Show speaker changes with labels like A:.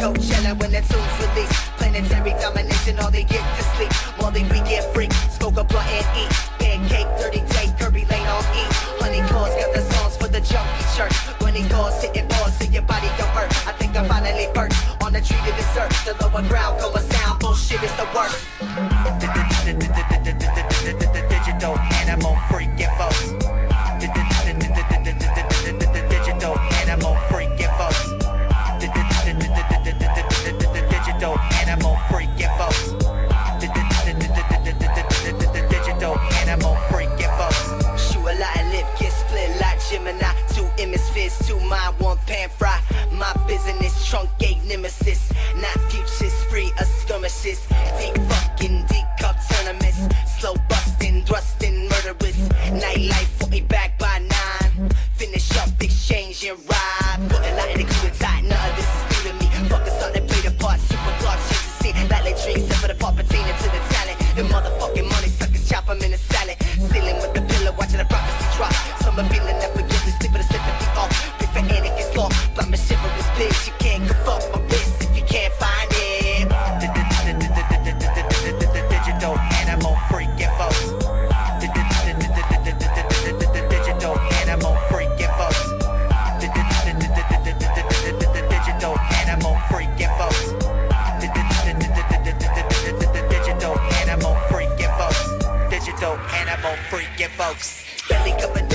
A: Coachella when the tunes release. Planetary domination, all they get to sleep. Molly, we get freak. Smoke a blunt and eat. Pancake, 30 day, Kirby Lane on E. Honey calls got the songs for the junkie church. Bunny calls, sitting balls so your body don't hurt. I think I finally perched on the tree to dessert. The lower ground, go a sound, bullshit is the worst. Digital animal freaking folks. Digital animal freaking folks. Digital animal freaking folks. Digital animal freaking folks. Shoot a lot of lip, get split like Gemini. Two hemispheres, two mind, one pan fry. My business, truncate nemesis. Not futures, free of skirmishes. Deep fucking, deep cup tournaments. Slow busting, thrusting, murderous. Nightlife, 40 back by 9. Finish up, exchange and ride. Put a lot in the crew and tight, none of this is new to me. Focus on the play the part, super block, change the scene. Like they dream, set for the part pertaining to the talent. The motherfucking money suckers, chop them in a salad. Ceiling with the pillow, watching the prophecy drop. Some are feeling that we get this sleep with a sympathy off. Pray for Anakin's law, blind my shiverous bitch. You can't go fuck my wrist if you can't find it. Digital animal freaking folks. Digital animal freaking folks. Digital animal freaking folks. Digital animal freaking folks. Digital animal freaking folks. Belly covered